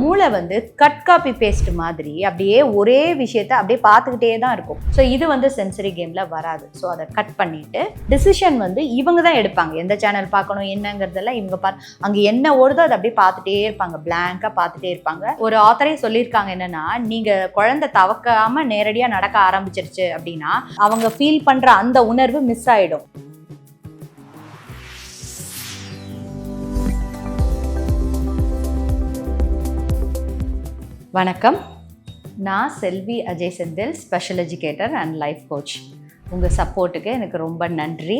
மூளை வந்து cut copy paste மாதிரி அப்படியே ஒரே விஷயத்தை அப்படியே பார்த்துக்கிட்டே தான் இருக்கும். ஸோ இது வந்து சென்சரி கேமில் வராது. ஸோ அதை கட் பண்ணிட்டு டிசிஷன் வந்து இவங்க தான் எடுப்பாங்க. எந்த சேனல் பார்க்கணும் என்னங்கிறதெல்லாம் இவங்க அங்கே என்ன ஓடுதோ அதை அப்படியே பார்த்துட்டே இருப்பாங்க, பிளாங்காக பார்த்துட்டே இருப்பாங்க. ஒரு ஆத்தரே சொல்லியிருக்காங்க என்னன்னா, நீங்கள் குழந்தை தவக்காமல் நேரடியாக நடக்க ஆரம்பிச்சிருச்சு அப்படின்னா அவங்க ஃபீல் பண்ணுற அந்த உணர்வு மிஸ் ஆகிடும். வணக்கம், நான் Selvi Ajay Senthil, special educator and life coach. உங்கள் சப்போர்ட்டுக்கு எனக்கு ரொம்ப நன்றி.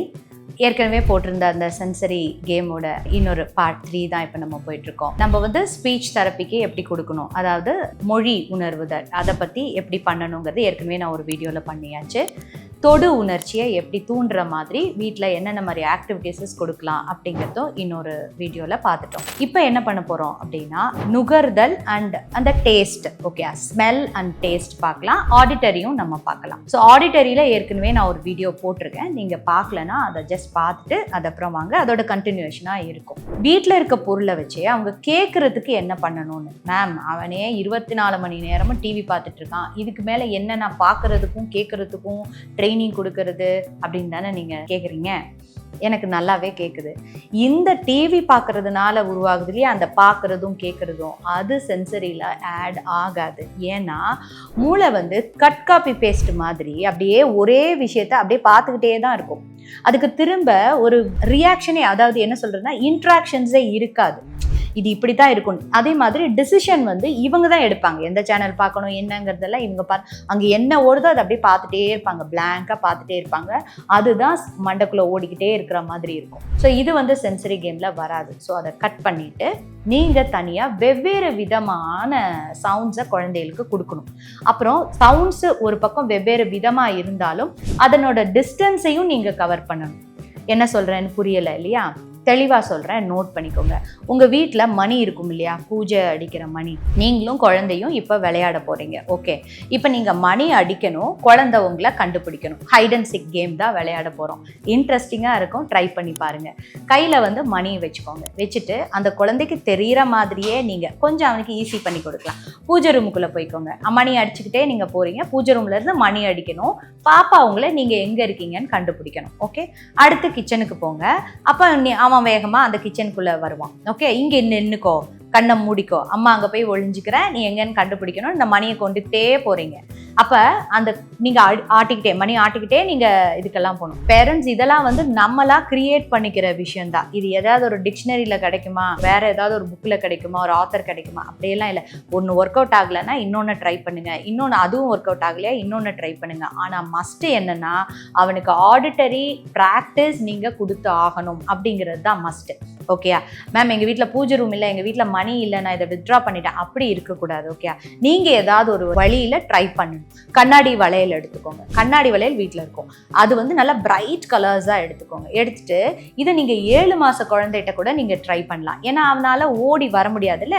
ஏற்கனவே போட்டிருந்த அந்த சென்சரி கேமோட இன்னொரு பார்ட் 3 தான் இப்போ நம்ம போயிட்டுருக்கோம். நம்ம வந்து ஸ்பீச் தெரப்பிக்கு எப்படி கொடுக்கணும், அதாவது மொழி உணர்வுதல், அதை பற்றி எப்படி பண்ணணுங்கிறது ஏற்கனவே நான் ஒரு வீடியோவில் பண்ணியாச்சு. தொடு உணர்ச்சியை எப்படி தூண்டுற மாதிரி வீட்டில் என்னென்ன மாதிரி ஆக்டிவிட்டீஸஸ் கொடுக்கலாம் அப்படிங்கிறதும் இன்னொரு வீடியோவில் பார்த்துட்டோம். இப்போ என்ன பண்ண போகிறோம் அப்படின்னா, நுகர்தல் அண்ட் அந்த taste, okay, smell and taste பார்க்கலாம். ஆடிட்டரியும் நம்ம பார்க்கலாம். ஸோ ஆடிட்டரியில் ஏற்கனவே நான் ஒரு வீடியோ போட்டிருக்கேன், நீங்கள் பார்க்கலன்னா அதை ஜஸ்ட் பார்த்துட்டு அதுக்கப்புறம் வாங்க, அதோட கண்டினியூஷனாக இருக்கும். வீட்டில் இருக்க பொருளை வச்சே அவங்க கேட்குறதுக்கு என்ன பண்ணணும்னு, மேம் அவனே 24 மணி நேரமும் டிவி பார்த்துட்டு இருக்கான், இதுக்கு மேலே என்ன நான் பார்க்குறதுக்கும் கேட்குறதுக்கும் ட்ரைனிங் கொடுக்கறது அப்படின்னு தானே நீங்கள் கேட்குறீங்க. எனக்கு நல்லாவே கேட்குது. இந்த டிவி பார்க்கறதுனால உருவாகுது இல்லையா, அந்த பார்க்குறதும் கேட்குறதும், அது சென்சரியில் ஆட் ஆகாது. ஏன்னா மூளை வந்து கட் காப்பி பேஸ்ட் மாதிரி அப்படியே ஒரே விஷயத்தை அப்படியே பார்த்துக்கிட்டே தான் இருக்கும். அதுக்கு திரும்ப ஒரு ரியாக்ஷனே, அதாவது என்ன சொல்கிறதுனா இன்ட்ராக்ஷன்ஸே இருக்காது. இது இப்படி தான் இருக்கும். அதே மாதிரி டிசிஷன் வந்து இவங்க தான் எடுப்பாங்க. எந்த சேனல் பார்க்கணும் என்னங்கிறதெல்லாம் இவங்க அங்கே என்ன ஓடுதோ அதை அப்படியே பார்த்துட்டே இருப்பாங்க, பிளாங்காக பார்த்துட்டே இருப்பாங்க. அதுதான் மண்டைக்குள்ளே ஓடிக்கிட்டே இருக்கிற மாதிரி இருக்கும். ஸோ இது வந்து சென்சரி கேமில் வராது. ஸோ அதை கட் பண்ணிவிட்டு நீங்கள் தனியாக வெவ்வேறு விதமான சவுண்ட்ஸை குழந்தைகளுக்கு கொடுக்கணும். அப்புறம் சவுண்ட்ஸு ஒரு பக்கம் வெவ்வேறு விதமாக இருந்தாலும் அதனோட டிஸ்டன்ஸையும் நீங்கள் கவர் பண்ணணும். என்ன சொல்கிறேன்னு புரியலை இல்லையா? தெளிவாக சொல்கிறேன், நோட் பண்ணிக்கோங்க. உங்கள் வீட்டில் மணி இருக்கும் இல்லையா, பூஜை அடிக்கிற மணி. நீங்களும் குழந்தையும் இப்போ விளையாட போகிறீங்க. ஓகே, இப்போ நீங்கள் மணி அடிக்கணும், குழந்தை உங்களை கண்டுபிடிக்கணும். ஹைட் அண்ட் சிக் கேம் தான் விளையாட போகிறோம். இன்ட்ரெஸ்டிங்காக இருக்கும், ட்ரை பண்ணி பாருங்கள். கையில் வந்து மணி வச்சுக்கோங்க. வச்சுட்டு அந்த குழந்தைக்கு தெரிகிற மாதிரியே நீங்கள் கொஞ்சம் அவனுக்கு ஈஸி பண்ணி கொடுக்கலாம். பூஜை ரூமுக்குள்ளே போய்க்கோங்க. மணி அடிச்சுக்கிட்டே நீங்கள் போகிறீங்க. பூஜை ரூம்லேருந்து மணி அடிக்கணும். பாப்பா உங்களை நீங்கள் எங்கே இருக்கீங்கன்னு கண்டுபிடிக்கணும். ஓகே, அடுத்து கிச்சனுக்கு போங்க. அப்போ அவன் வேகமாக அந்த கிச்சனுக்குள்ளே வருவான். ஓகே, இங்கே நின்றுக்கோ, கண்ணை மூடிக்கோ, அம்மா அங்கே போய் ஒழிஞ்சிக்கிறேன், நீ எங்கன்னு கண்டுபிடிக்கணும். இந்த மணியை கொண்டுகிட்டே போகிறீங்க. அப்போ அந்த நீங்கள் ஆட்டிக்கிட்டே மணி ஆட்டிக்கிட்டே நீங்கள் இதுக்கெல்லாம் போகணும். பேரண்ட்ஸ் இதெல்லாம் வந்து நம்மளா கிரியேட் பண்ணிக்கிற விஷயம்தான். இது ஏதாவது ஒரு டிக்ஷனரியில் கிடைக்குமா, வேறு ஏதாவது ஒரு புக்கில் கிடைக்குமா, ஒரு ஆத்தர் கிடைக்குமா, அப்படியெல்லாம் இல்லை. ஒன்று ஒர்க் அவுட் ஆகலைன்னா இன்னொன்று ட்ரை பண்ணுங்கள், இன்னொன்று அதுவும் ஒர்க் அவுட் ஆகலையா இன்னொன்று ட்ரை பண்ணுங்கள். ஆனால் மஸ்ட்டு என்னென்னா, அவனுக்கு ஆடிட்டரி ப்ராக்டிஸ் நீங்கள் கொடுத்து ஆகணும் அப்படிங்கிறது தான் மஸ்ட்டு. ஓகேயா? மேம் எங்கள் வீட்டில் பூஜை ரூம் இல்லை, எங்கள் வீட்டில் மணி இல்லை, நான் இதை வித்ட்ரா பண்ணிட்டேன், அப்படி இருக்கக்கூடாது. ஓகே, நீங்கள் ஏதாவது ஒரு வழியில் ட்ரை பண்ணணும். கண்ணாடி வளையல் எடுத்துக்கோங்க. கண்ணாடி வளையல் வீட்டில் இருக்கும், அது வந்து நல்லா பிரைட் கலர்ஸாக எடுத்துக்கோங்க. எடுத்துட்டு இதை நீங்கள் 7 மாத குழந்தைகிட்ட கூட நீங்கள் ட்ரை பண்ணலாம். ஏன்னா அவனால் ஓடி வர முடியாதுல்ல,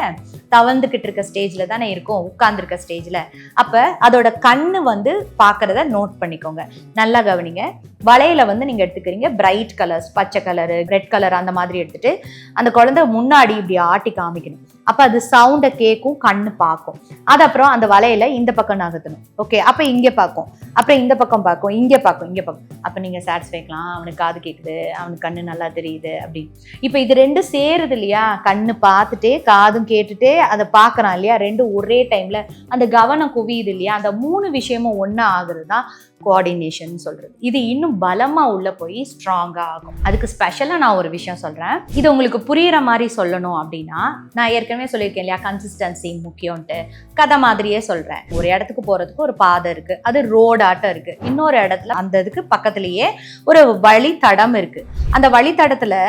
தவழ்ந்துக்கிட்டு இருக்க ஸ்டேஜில் தானே இருக்கும், உட்கார்ந்துருக்க ஸ்டேஜில். அப்போ அதோட கண்ணு வந்து பார்க்குறத நோட் பண்ணிக்கோங்க. நல்லா கவனிங்க. வளையல வந்து நீங்கள் எடுத்துக்கிறீங்க, பிரைட் கலர்ஸ், பச்சை கலரு, ரெட் கலர் அந்த மாதிரி எடுத்துட்டு அந்த குழந்தை முன்னாடி இப்படி ஆட்டி காமிக்கணும். அப்போ அது சவுண்டை கேட்கும், கண்ணு பார்க்கும். அது அப்புறம் அந்த வலையில இந்த பக்கம் நகர்த்தணும். ஓகே, அப்போ இங்கே பார்க்கும், அப்புறம் இந்த பக்கம் பார்க்கும், இங்கே பார்க்கும், இங்கே பார்க்கும். அப்போ நீங்கள் சாட்டிஸ்ஃபைக்கலாம், அவனுக்கு காது கேட்குது, அவனுக்கு கண்ணு நல்லா தெரியுது அப்படின்னு. இப்போ இது ரெண்டும் சேருது இல்லையா, கண்ணு பார்த்துட்டே காதும் கேட்டுட்டே அதை பார்க்குறான் இல்லையா, ரெண்டும் ஒரே டைமில் அந்த கவனம் குவியுது இல்லையா, அந்த 3 விஷயமும் ஒன்றா ஆகுறது தான் கோஆர்டினேஷன் சொல்கிறது. இது இன்னும் பலமாக உள்ளே போய் ஸ்ட்ராங்காக ஆகும். அதுக்கு ஸ்பெஷலாக நான் ஒரு விஷயம் சொல்கிறேன். இது உங்களுக்கு புரிகிற மாதிரி சொல்லணும் அப்படின்னா, நான் ஏற்கனவே சொல்லியிருக்கேன் இல்லையா, கன்சிஸ்டன்சி முக்கியம்ன்ட்டு. கதை மாதிரியே சொல்கிறேன். ஒரு இடத்துக்கு போகிறதுக்கு ஒரு பாதை இருக்குது, அது ரோடாட்டம் இருக்குது. இன்னொரு இடத்துல அந்த இதுக்கு பக்கத்துலேயே ஒரு வழித்தடம் இருக்குது. அந்த வழித்தடத்தில்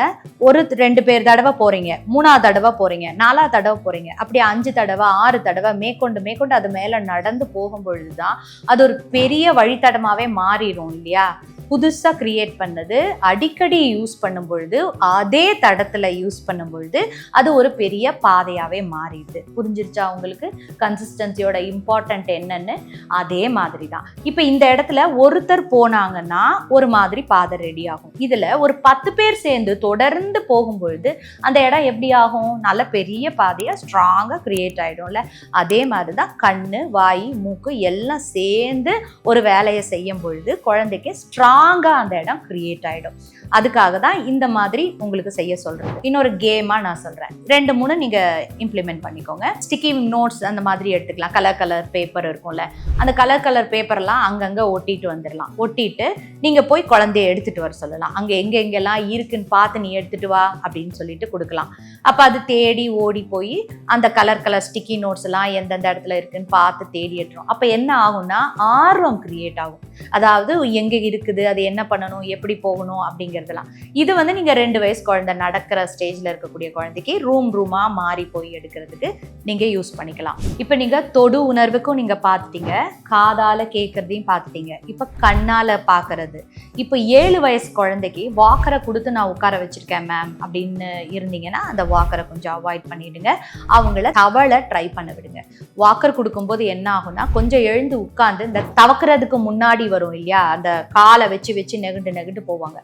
ஒரு 2 பேர் தடவை போகிறீங்க, 3ஆவது தடவை போகிறீங்க, 4ஆவது தடவை போகிறீங்க, அப்படி 5 தடவை 6 தடவை மேற்கொண்டு அது மேலே நடந்து போகும் பொழுது தான் அது ஒரு பெரிய வழித்தடமாகவே மாறிடும் இல்லையா. புதுசாக க்ரியேட் பண்ணது அடிக்கடி யூஸ் பண்ணும் பொழுது, அதே தடத்தில் யூஸ் பண்ணும் பொழுது அது ஒரு பெரிய பாதையாகவே மாறிடுது. புரிஞ்சிருச்சா உங்களுக்கு கன்சிஸ்டன்சியோட இம்பார்ட்டன்ட் என்னன்னு? அதே மாதிரி தான். இப்போ இந்த இடத்துல ஒருத்தர் போனாங்கன்னா ஒரு மாதிரி பாதை ரெடி ஆகும். இதில் ஒரு 10 பேர் சேர்ந்து தொடர்ந்து போகும்பொழுது அந்த இடம் எப்படி ஆகும்? நல்ல பெரிய பாதையாக ஸ்ட்ராங்காக க்ரியேட் ஆகிடும்ல. அதே மாதிரி தான் கண்ணு, வாய், மூக்கு எல்லாம் சேர்ந்து ஒரு வேலையை செய்யும் பொழுது குழந்தைக்கு ஸ்ட்ராங்காக அந்த இடம் க்ரியேட் ஆகிடும். அதுக்காக தான் இந்த மாதிரி உங்களுக்கு செய்ய சொல்கிறது. இன்னொரு கேமாக நான் சொல்கிறேன். 2-3 நீங்கள் இம்ப்ளிமெண்ட் பண்ணிக்கோங்க. ஸ்டிக்கி நோட்ஸ் அந்த மாதிரி எடுத்துக்கலாம். கலர் பேப்பர் இருக்கும்ல, அந்த கலர் பேப்பர்லாம் அங்கங்கே ஒட்டிட்டு வந்துடலாம். ஒட்டிட்டு நீங்கள் போய் குழந்தைய எடுத்துகிட்டு வர சொல்லலாம். அங்கே எங்கெங்கெல்லாம் இருக்குன்னு பார்த்து நீ எடுத்துகிட்டு வா அப்படின்னு சொல்லிட்டு கொடுக்கலாம். அப்போ அது தேடி ஓடி போய் அந்த கலர் ஸ்டிக்கி நோட்ஸ் எல்லாம் எந்தெந்த இடத்துல இருக்குன்னு பார்த்து தேடி எடுத்துரும். அப்போ என்ன ஆகும்னா ஆர்வம் கிரியேட் ஆகும். அதாவது எங்கே இருக்குது, அது என்ன பண்ணணும், எப்படி போகணும் அப்படிங்கிறதுலாம். இது வந்து நீங்கள் 2 வயசு குழந்தை நடக்கிற ஸ்டேஜில் இருக்கக்கூடிய குழந்தைக்கு ரூமாக மாறி போய் எடுக்கிறதுக்கு நீங்கள் யூஸ் பண்ணிக்கலாம். இப்போ நீங்கள் தொடு உணர்வுக்கும் நீங்கள் பார்த்துட்டீங்க, காதால் கேட்குறதையும் பார்த்துட்டீங்க, இப்போ கண்ணால் பார்க்கறது. இப்போ 7 வயசு குழந்தைக்கு வாக்கரை கொடுத்து நான் உட்கார வச்சிருக்கேன் மேம் அப்படின்னு இருந்தீங்கன்னா அந்த வாக்கரை கொஞ்சம் அவாய்ட் பண்ணிடுங்க. அவங்கள தவளை ட்ரை பண்ண விடுங்க. வாக்கர் கொடுக்கும்போது என்ன ஆகும்னா கொஞ்சம் எழுந்து உட்கார்ந்து இந்த தவக்கிறதுக்கு முன்னாடி வரும் இல்லையா, அந்த காலை வச்சு நெகுண்டு போவாங்க.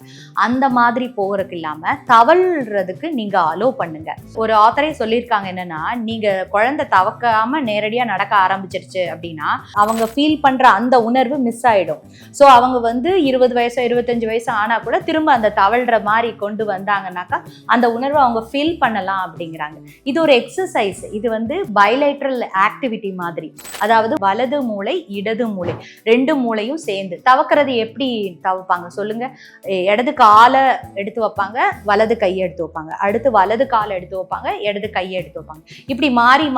அந்த மாதிரி போகிறதுக்கு இல்லாம தவழ்றதுக்கு நீங்க அலோ பண்ணுங்க. ஒரு ஆத்தரே சொல்லியிருக்காங்க என்னன்னா, நீங்க குழந்தை தவக்காம நேரடியா நடக்க ஆரம்பிச்சிருச்சு அப்படின்னா அவங்க ஃபீல் பண்ற அந்த உணர்வு மிஸ் ஆயிடும். ஸோ அவங்க வந்து 20 வயசு 25 வயசு ஆனா கூட திரும்ப அந்த தவழ்ற மாதிரி கொண்டு வந்தாங்கன்னாக்கா அந்த உணர்வை அவங்க ஃபீல் பண்ணலாம் அப்படிங்கிறாங்க. இது ஒரு எக்ஸசைஸ். இது வந்து பைலேட்ரல் ஆக்டிவிட்டி மாதிரி. அதாவது வலது மூளை இடது மூளை 2 மூளையும் சேர்ந்து தவக்கிறது. எப்படி தவப்பாங்க சொல்லுங்க? இடது காலை எடுத்து வைப்பாங்க, வலது கையை எடுத்து வைப்பாங்க, அடுத்து வலது காலை எடுத்து வைப்பாங்க, இடது கையை எடுத்து வைப்பாங்க. இப்படி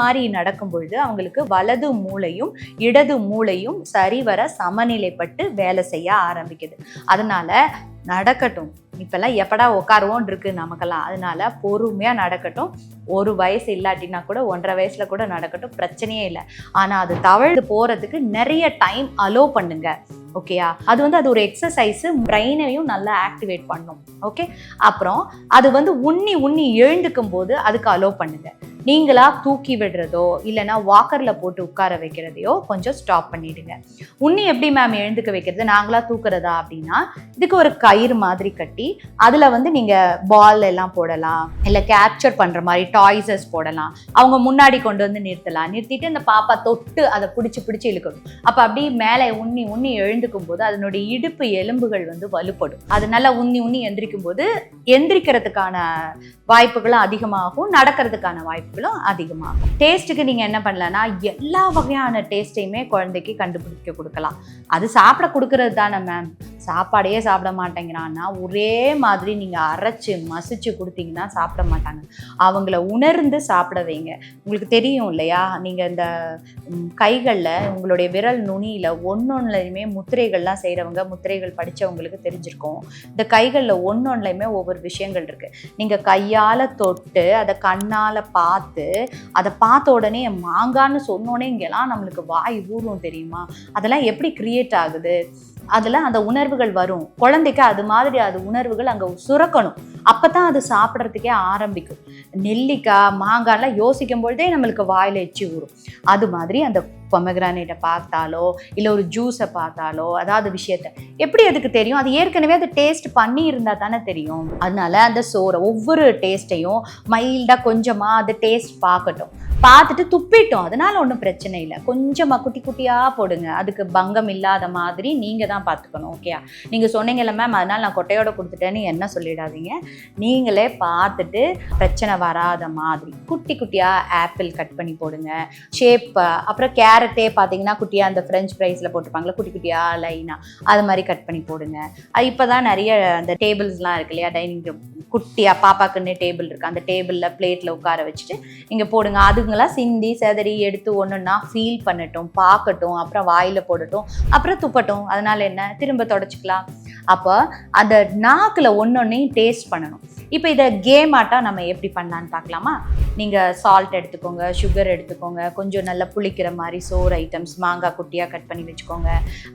மாறி நடக்கும் பொழுது அவங்களுக்கு வலது மூளையும் இடது மூளையும் சரிவர சமநிலைப்பட்டு வேலை செய்ய ஆரம்பிக்குது. அதனால நடக்கட்டும். இப்பெல்லாம் எப்படா உட்காருவோன் இருக்கு நமக்கெல்லாம். அதனால பொறுமையா நடக்கட்டும். 1 வயசு இல்லாட்டினா கூட 1.5 வயசுல கூட நடக்கட்டும், பிரச்சனையே இல்லை. ஆனா அது தவழ்ந்து போறதுக்கு நிறைய டைம் அலோ பண்ணுங்க. ஓகேயா? அது ஒரு எக்ஸசைஸ், பிரெயினையும் நல்லா ஆக்டிவேட் பண்ணும். ஓகே, அப்புறம் அது வந்து உண்ணி எழுந்துக்கும் போது அதுக்கு அலோ பண்ணுங்க. நீங்களா தூக்கி விடுறதோ இல்லைன்னா வாக்கரில் போட்டு உட்கார வைக்கிறதையோ கொஞ்சம் ஸ்டாப் பண்ணிடுங்க. உன்னி எப்படி மேம் எழுந்துக்க வைக்கிறது? நாங்களா தூக்குறதா அப்படின்னா, இதுக்கு ஒரு கயிறு மாதிரி கட்டி அதில் வந்து நீங்கள் பால் எல்லாம் போடலாம், இல்லை கேப்சர் பண்ணுற மாதிரி டாய்ஸஸ் போடலாம். அவங்க முன்னாடி கொண்டு வந்து நிறுத்திட்டு அந்த பாப்பா தொட்டு அதை பிடிச்சி இழுக்கணும். அப்போ அப்படி மேலே உண்ணி எழுந்துக்கும் போது அதனுடைய இடுப்பு எலும்புகள் வந்து வலுப்படும். அதனால உண்ணி எந்திரிக்கும் போது எந்திரிக்கிறதுக்கான வாய்ப்புகளும் அதிகமாகும், நடக்கிறதுக்கான வாய்ப்புகளும் அதிகமாகும். டேஸ்ட்டுக்கு நீங்கள் என்ன பண்ணலான்னா, எல்லா வகையான டேஸ்ட்டையுமே குழந்தைக்கு கண்டுபிடிக்க கொடுக்கலாம். அது சாப்பிட கொடுக்கறது தானே மேம். சாப்பாடையே சாப்பிட மாட்டேங்கிறான்னா ஒரே மாதிரி நீங்கள் அரைச்சி மசிச்சு கொடுத்தீங்கன்னா சாப்பிட மாட்டாங்க. அவங்கள உணர்ந்து சாப்பிட வைங்க. உங்களுக்கு தெரியும் இல்லையா, நீங்கள் இந்த கைகளில் உங்களுடைய விரல் நுனியில் ஒன்னொன்னுலையுமே முத்திரைகள்லாம் செய்கிறவங்க, முத்திரைகள் படித்தவங்களுக்கு தெரிஞ்சிருக்கும். இந்த கைகளில் ஒன்னொன்னுலையுமே ஒவ்வொரு விஷயங்கள் இருக்குது. நீங்கள் கையால் தொட்டு அதை கண்ணால் பார்த்து அதை பார்த்த உடனே மாங்கான்னு சொன்னோடனே இங்கெல்லாம் நம்மளுக்கு வாய் ஊறும் தெரியுமா? அதெல்லாம் எப்படி கிரியேட் ஆகுது? அதில் அந்த உணர்வுகள் வரும். குழந்தைக்கு அது மாதிரி அது உணர்வுகள் அங்கே சுரக்கணும். அப்போ தான் அது சாப்பிட்றதுக்கே ஆரம்பிக்கும். நெல்லிக்காய் மாங்காய்லாம் யோசிக்கும் பொழுதே நம்மளுக்கு வாயில் எச்சி ஊறும். அது மாதிரி அந்த பொமக்ரானேட்டை பார்த்தாலோ இல்லை ஒரு ஜூஸை பார்த்தாலோ அதாவது விஷயத்த எப்படி அதுக்கு தெரியும்? அது ஏற்கனவே அது டேஸ்ட் பண்ணி இருந்தால் தானே தெரியும். அதனால அந்த சோறை ஒவ்வொரு டேஸ்ட்டையும் மைல்டாக கொஞ்சமாக அது டேஸ்ட் பார்க்கட்டும். பார்த்துட்டு துப்பிட்டோம், அதனால ஒன்றும் பிரச்சனை இல்லை. கொஞ்சமாக குட்டியாக போடுங்க. அதுக்கு பங்கம் இல்லாத மாதிரி நீங்கள் தான் பார்த்துக்கணும். ஓகேயா? நீங்கள் சொன்னீங்கல்ல மேம் அதனால் நான் கொட்டையோட கொடுத்துட்டேன்னு என்ன சொல்லிடாதீங்க. நீங்களே பார்த்துட்டு பிரச்சனை வராத மாதிரி குட்டியாக ஆப்பிள் கட் பண்ணி போடுங்க. ஷேப் அப்புறம் கேரட்டே பார்த்தீங்கன்னா குட்டியாக அந்த ஃப்ரெஞ்ச் ஃப்ரைஸில் போட்டிருப்பாங்களா, குட்டியாக லைனாக அது மாதிரி கட் பண்ணி போடுங்க. இப்போ தான் நிறைய அந்த டேபிள்ஸ்லாம் இருக்கு இல்லையா, டைனிங் டேபிள் குட்டியாக பாப்பாக்குன்னு டேபிள் இருக்குது, அந்த டேபிளில் பிளேட்டில் உட்கார வச்சுட்டு நீங்கள் போடுங்க. அதுங்களாம் சிந்தி செதறி எடுத்து ஒன்றுன்னா ஃபீல் பண்ணட்டும், பார்க்கட்டும், அப்புறம் வாயில் போடட்டும், அப்புறம் துப்பட்டும். அதனால் என்ன, திரும்ப தொடச்சிக்கலாம். அப்போ அந்த நாக்கில் ஒன்னொன்னையும் டேஸ்ட் பண்ணணும். இப்போ இதை கேம் ஆட்டாக நம்ம எப்படி பண்ணலான்னு பார்க்கலாமா? நீங்கள் சால்ட் எடுத்துக்கோங்க, சுகர் எடுத்துக்கோங்க, கொஞ்சம் நல்லா புளிக்கிற மாதிரி சோறு ஐட்டம்ஸ், மாங்காய் குட்டியாக கட் பண்ணி வச்சுக்கோங்க,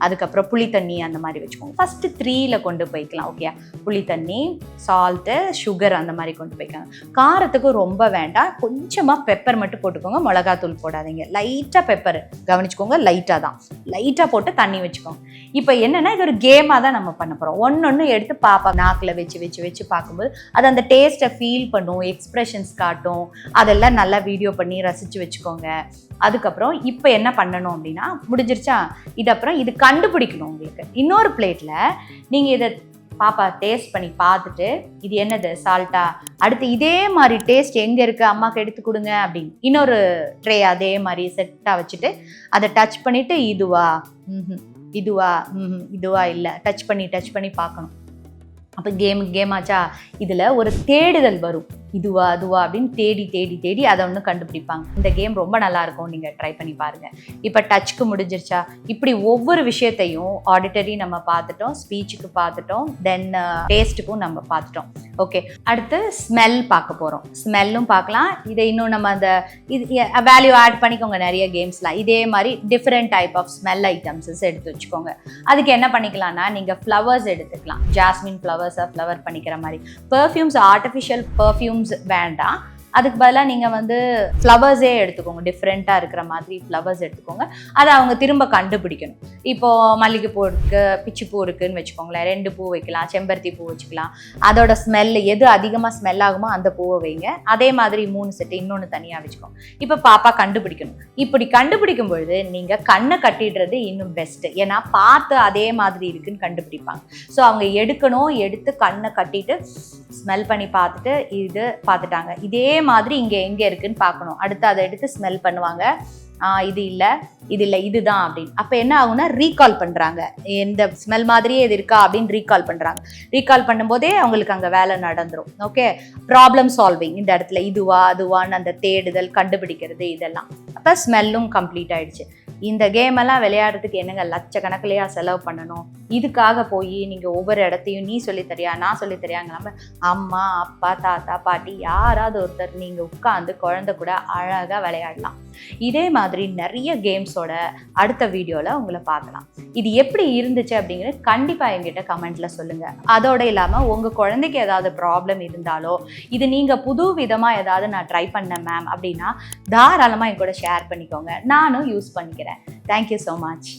அதுக்கப்புறம் புளி தண்ணி அந்த மாதிரி வச்சுக்கோங்க. ஃபஸ்ட்டு 3ல் கொண்டு போய்க்கலாம். ஓகே, புளி தண்ணி, சால்ட்டு, சுகர் அந்த மாதிரி கொண்டு போய்க்காங்க. காரத்துக்கு ரொம்ப வேண்டாம், கொஞ்சமாக பெப்பர் மட்டும் போட்டுக்கோங்க, மிளகாத்தூள் போடாதீங்க. லைட்டாக பெப்பர் கவனிச்சுக்கோங்க, லைட்டாக தான், லைட்டாக போட்டு தண்ணி வச்சுக்கோங்க. இப்போ என்னென்னா இது ஒரு கேமாக தான் நம்ம பண்ண போகிறோம். ஒன்று எடுத்து பாப்பா நாக்கில் வச்சு பார்க்கும்போது அது அந்த டேஸ்ட்டை ஃபீல் பண்ணும், எக்ஸ்ப்ரெஷன்ஸ் காட்டும். அதெல்லாம் நல்லா வீடியோ பண்ணி ரசித்து வச்சுக்கோங்க. அதுக்கப்புறம் இப்போ என்ன பண்ணணும் அப்படின்னா, முடிஞ்சிருச்சா? இது அப்புறம் இது கண்டுபிடிக்கணும் உங்களுக்கு. இன்னொரு பிளேட்டில் நீங்கள் இதை பாப்பா டேஸ்ட் பண்ணி பார்த்துட்டு இது என்னது சால்ட்டா, அடுத்து இதே மாதிரி டேஸ்ட் எங்கே இருக்குது அம்மாவுக்கு எடுத்து கொடுங்க அப்படின்னு இன்னொரு ட்ரே அதே மாதிரி செட்டாக வச்சுட்டு அதை டச் பண்ணிவிட்டு இதுவா இதுவா இல்லை டச் பண்ணி பார்க்கணும். அப்போ கேம் ஆச்சா? இதில் ஒரு தேடுதல் வரும், இதுவா அதுவா அப்படின்னு தேடி அதை ஒன்று கண்டுபிடிப்பாங்க. இந்த கேம் ரொம்ப நல்லாயிருக்கும், நீங்கள் ட்ரை பண்ணி பாருங்கள். இப்போ டச்சுக்கு முடிஞ்சிருச்சா? இப்படி ஒவ்வொரு விஷயத்தையும் ஆடிட்டரி நம்ம பார்த்துட்டோம், ஸ்பீச்சுக்கு பார்த்துட்டோம், தென் டேஸ்ட்டுக்கும் நம்ம பார்த்துட்டோம். ஓகே, அடுத்து ஸ்மெல் பார்க்க போகிறோம். ஸ்மெல்லும் பார்க்கலாம். இதை இன்னும் நம்ம அந்த இது வேல்யூ ஆட் பண்ணிக்கோங்க. நிறைய கேம்ஸ்லாம் இதே மாதிரி டிஃப்ரெண்ட் டைப் ஆஃப் ஸ்மெல் ஐட்டம்ஸஸ் எடுத்து வச்சுக்கோங்க. அதுக்கு என்ன பண்ணிக்கலாம்னா, நீங்கள் ஃப்ளவர்ஸ் எடுத்துக்கலாம். ஜாஸ்மின் ஃப்ளவர் பண்ணிக்கிற மாதிரி. பெர்ஃப்யூம்ஸ், ஆர்டிஃபிஷியல் பெர்ஃப்யூம்ஸ் வேண்டாம். அதுக்கு பதிலாக நீங்கள் வந்து ஃப்ளவர்ஸே எடுத்துக்கோங்க. டிஃப்ரெண்ட்டாக இருக்கிற மாதிரி ஃப்ளவர்ஸ் எடுத்துக்கோங்க. அதை அவங்க திரும்ப கண்டுபிடிக்கணும். இப்போது மல்லிகைப்பூ இருக்குது, பிச்சிப்பூ இருக்குதுன்னு வச்சுக்கோங்களேன். 2 பூ வைக்கலாம், செம்பருத்தி பூ வச்சுக்கலாம். அதோட ஸ்மெல் எது அதிகமாக ஸ்மெல் ஆகுமோ அந்த பூவை வைங்க. அதே மாதிரி 3 செட்டு இன்னொன்று தனியாக வச்சுக்கோங்க. இப்போ பாப்பா கண்டுபிடிக்கணும். இப்படி கண்டுபிடிக்கும் பொழுது நீங்கள் கண்ணை கட்டிடுறது இன்னும் பெஸ்ட்டு. ஏன்னா பார்த்து அதே மாதிரி இருக்குன்னு கண்டுபிடிப்பாங்க. ஸோ அவங்க எடுத்து கண்ணை கட்டிட்டு ஸ்மெல் பண்ணி பார்த்துட்டு இது பார்த்துட்டாங்க. இதே மாதிரி இங்கே எங்கே இருக்குன்னு பார்க்கணும். அடுத்து அதை எடுத்து ஸ்மெல் பண்ணுவாங்க. இது இல்லை இதுதான் அப்படின்னு. அப்போ என்ன ஆகும்னா ரீகால் பண்ணுறாங்க. எந்த ஸ்மெல் மாதிரியே இது இருக்கா அப்படின்னு ரீகால் பண்ணுறாங்க. ரீகால் பண்ணும்போதே அவங்களுக்கு அங்கே வேலை நடந்துடும். ஓகே, ப்ராப்ளம் சால்விங் இந்த இடத்துல இதுவா அதுவான்னு அந்த தேடுதல் கண்டுபிடிக்கிறது இதெல்லாம். அப்போ ஸ்மெல்லும் கம்ப்ளீட் ஆயிடுச்சு. இந்த கேமெல்லாம் விளையாடுறதுக்கு என்னங்க லட்சக்கணக்கிலையா செலவு பண்ணணும்? இதுக்காக போய் நீங்கள் ஒவ்வொரு இடத்தையும் நீ சொல்லித்தரியா நான் சொல்லித்தரியாங்களாம அம்மா அப்பா தாத்தா பாட்டி யாராவது ஒருத்தர் நீங்கள் உட்காந்து குழந்தை கூட அழகாக விளையாடலாம். இதே மாதிரி நிறைய கேம்ஸோட அடுத்த வீடியோவில் உங்களை பார்க்கலாம். இது எப்படி இருந்துச்சு அப்படிங்கிறது கண்டிப்பாக என்கிட்ட கமெண்ட்டில் சொல்லுங்கள். அதோடு இல்லாமல் உங்கள் குழந்தைக்கு ஏதாவது ப்ராப்ளம் இருந்தாலோ, இது நீங்கள் புது விதமாக ஏதாவது நான் ட்ரை பண்ணேன் மேம் அப்படின்னா தாராளமாக என் கூட ஷேர் பண்ணிக்கோங்க. நானும் யூஸ் பண்ணிக்கிறேன். Thank you so much.